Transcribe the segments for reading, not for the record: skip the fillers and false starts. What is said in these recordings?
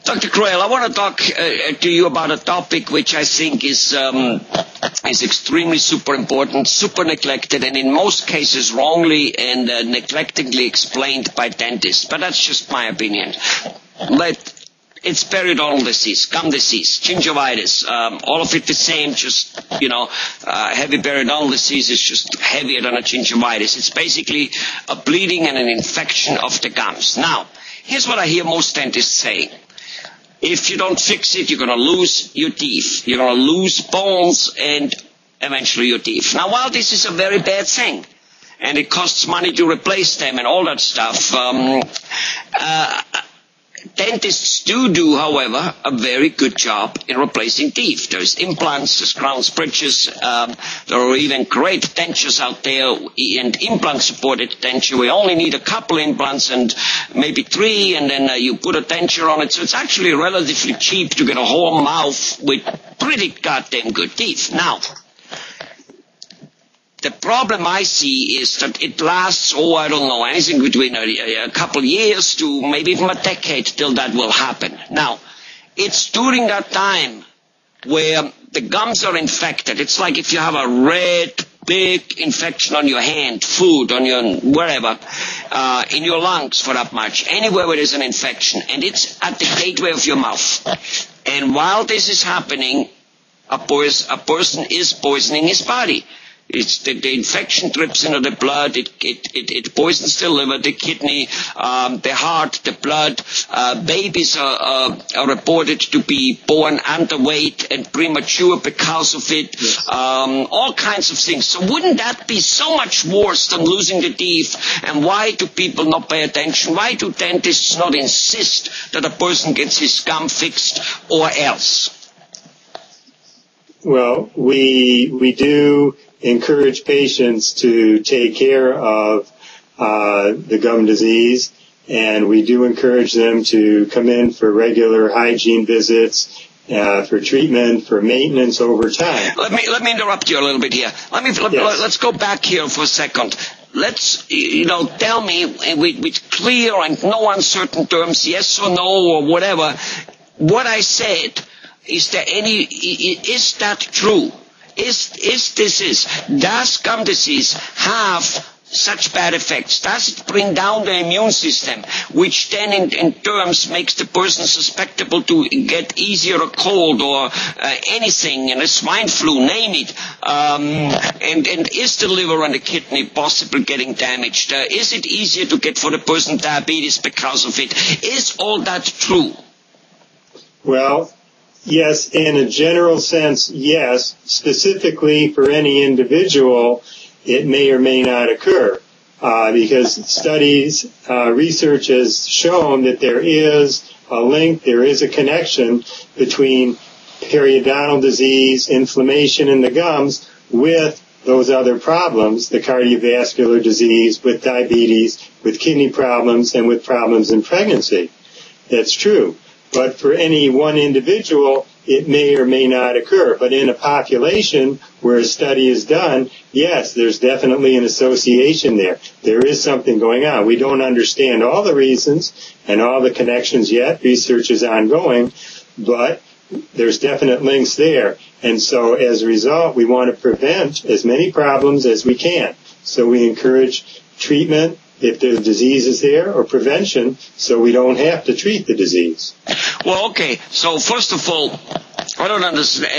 Dr. Crayle, I want to talk to you about a topic which I think is extremely super important, super neglected, and in most cases wrongly and neglectingly explained by dentists. But that's just my opinion. It's periodontal disease, gum disease, gingivitis, all of it the same, just, heavy periodontal disease is just heavier than a gingivitis. It's basically a bleeding and an infection of the gums. Now, here's what I hear most dentists say. If you don't fix it, you're going to lose your teeth. You're going to lose bones and eventually your teeth. Now, while this is a very bad thing, and it costs money to replace them and all that stuff, dentists do, however, a very good job in replacing teeth. There's implants, there's crowns, bridges, there are even great dentures out there, and implant-supported denture. We only need a couple implants and maybe 3, and then you put a denture on it. So it's actually relatively cheap to get a whole mouth with pretty goddamn good teeth. Now, the problem I see is that it lasts, I don't know, anything between a couple years to maybe even a decade till that will happen. Now, it's during that time where the gums are infected. It's like if you have a red, big infection on your hand, food, on your wherever, in your lungs for that much, anywhere where there's an infection, and it's at the gateway of your mouth. And while this is happening, a person is poisoning his body. It's the infection drips into the blood. It poisons the liver, the kidney, the heart, the blood. Babies are reported to be born underweight and premature because of it. All kinds of things. So wouldn't that be so much worse than losing the teeth? And why do people not pay attention? Why do dentists not insist that a person gets his gum fixed or else? Well, we do encourage patients to take care of the gum disease, and we do encourage them to come in for regular hygiene visits, for treatment, for maintenance over time. Let me interrupt you a little bit here. Let's go back here for a second. Let's, tell me with clear and no uncertain terms, yes or no or whatever, what I said. Is that true? Does gum disease have such bad effects? Does it bring down the immune system, which then in terms makes the person susceptible to get easier a cold or anything, a swine flu, name it? And is the liver and the kidney possibly getting damaged? Is it easier to get for the person diabetes because of it? Is all that true? Well, yes, in a general sense, yes. Specifically for any individual, it may or may not occur because studies, research has shown that there is a link, there is a connection between periodontal disease, inflammation in the gums, with those other problems, the cardiovascular disease, with diabetes, with kidney problems, and with problems in pregnancy. That's true. But for any one individual, it may or may not occur. But in a population where a study is done, yes, there's definitely an association there. There is something going on. We don't understand all the reasons and all the connections yet. Research is ongoing, but there's definite links there. And so as a result, we want to prevent as many problems as we can. So we encourage treatment if the disease is there, or prevention, so we don't have to treat the disease. Well, okay. So first of all, I don't understand,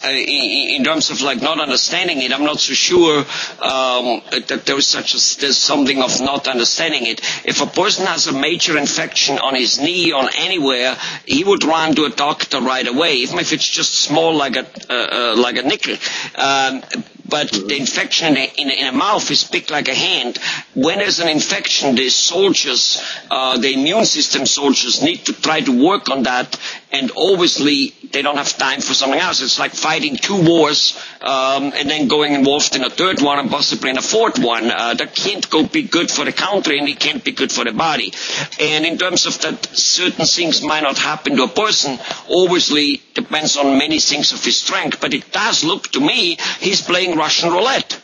in terms of not understanding it, I'm not so sure that there's something of not understanding it. If a person has a major infection on his knee, on anywhere, he would run to a doctor right away, even if it's just small like a nickel. But the infection in a mouth is big like a hand. When there's an infection, the soldiers, the immune system soldiers, need to try to work on that, and obviously they don't have time for something else. It's like fighting 2 wars and then going involved in a third one and possibly in a fourth one. That can't be good for the country, and it can't be good for the body. And in terms of that, certain things might not happen to a person. Obviously, depends on many things of his strength, but it does look to me he's playing Russian roulette.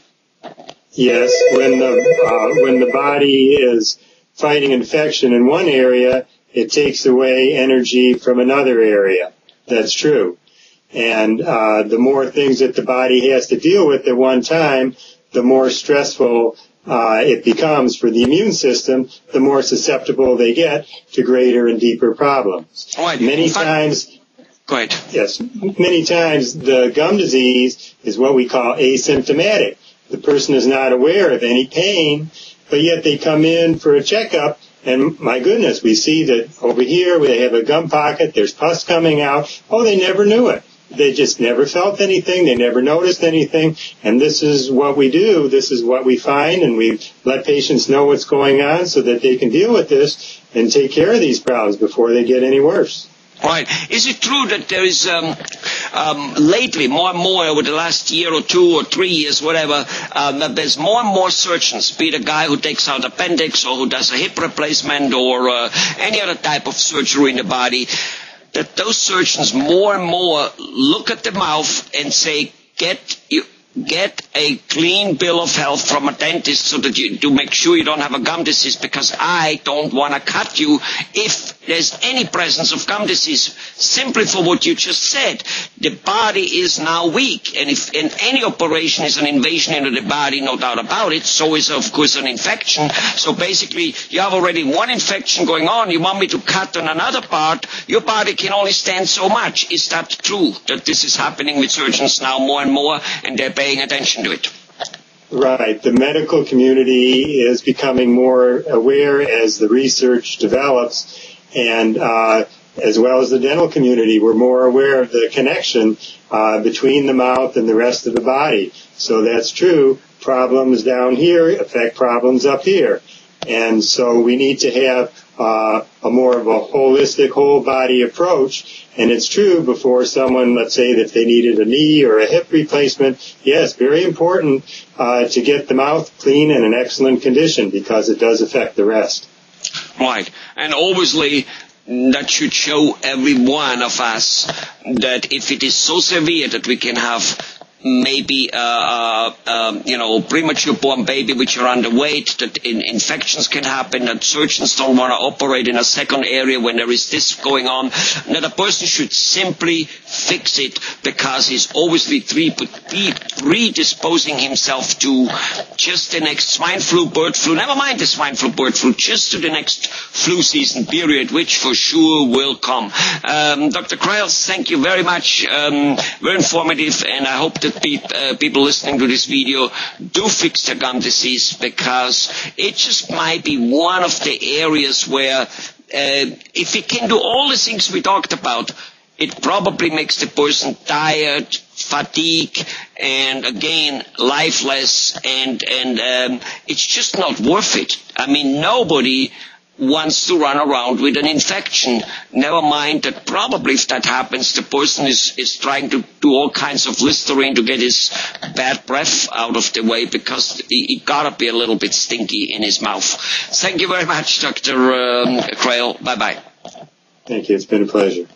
Yes, when the body is fighting infection in one area, it takes away energy from another area. That's true. And the more things that the body has to deal with at one time, the more stressful it becomes for the immune system, the more susceptible they get to greater and deeper problems. Right. Many times the gum disease is what we call asymptomatic. The person is not aware of any pain, but yet they come in for a checkup, and my goodness, we see that over here they have a gum pocket, there's pus coming out. Oh, they never knew it. They just never felt anything. They never noticed anything. And this is what we do. This is what we find. And we let patients know what's going on so that they can deal with this and take care of these problems before they get any worse. Right. Is it true that there is lately more and more over the last year or 2 or 3 years, whatever, that there's more and more surgeons, be it a guy who takes out appendix or who does a hip replacement or any other type of surgery in the body, that those surgeons more and more look at the mouth and say, get a clean bill of health from a dentist so that to make sure you don't have a gum disease, because I don't want to cut you if there's any presence of gum disease, simply for what you just said. The body is now weak, and if any operation is an invasion into the body, no doubt about it, so is of course an infection. So basically you have already one infection going on, you want me to cut on another part, your body can only stand so much. Is that true, that this is happening with surgeons now more and more, and they're paying attention to it? Right. The medical community is becoming more aware as the research develops, and as well as the dental community, we're more aware of the connection between the mouth and the rest of the body. So that's true. Problems down here affect problems up here. And so we need to have a more of a holistic whole body approach. And it's true, before someone, let's say that they needed a knee or a hip replacement, yes, very important to get the mouth clean and in excellent condition, because it does affect the rest. Right. And obviously that should show every one of us that if it is so severe that we can have maybe premature born baby which are underweight, that infections can happen, that surgeons don't want to operate in a second area when there is this going on, that a person should simply fix it, because he's obviously predisposing himself to just the next swine flu, bird flu, never mind the swine flu, bird flu, just to the next flu season period, which for sure will come. Dr. Crayle, thank you very much. Very informative, and I hope that people listening to this video do fix their gum disease, because it just might be one of the areas where if we can do all the things we talked about, it probably makes the person tired, fatigue, and again, lifeless, and it's just not worth it. I mean, nobody wants to run around with an infection. Never mind that probably if that happens, the person is trying to do all kinds of Listerine to get his bad breath out of the way, because he gotta be a little bit stinky in his mouth. Thank you very much, Dr. Crayle. Bye-bye. Thank you. It's been a pleasure.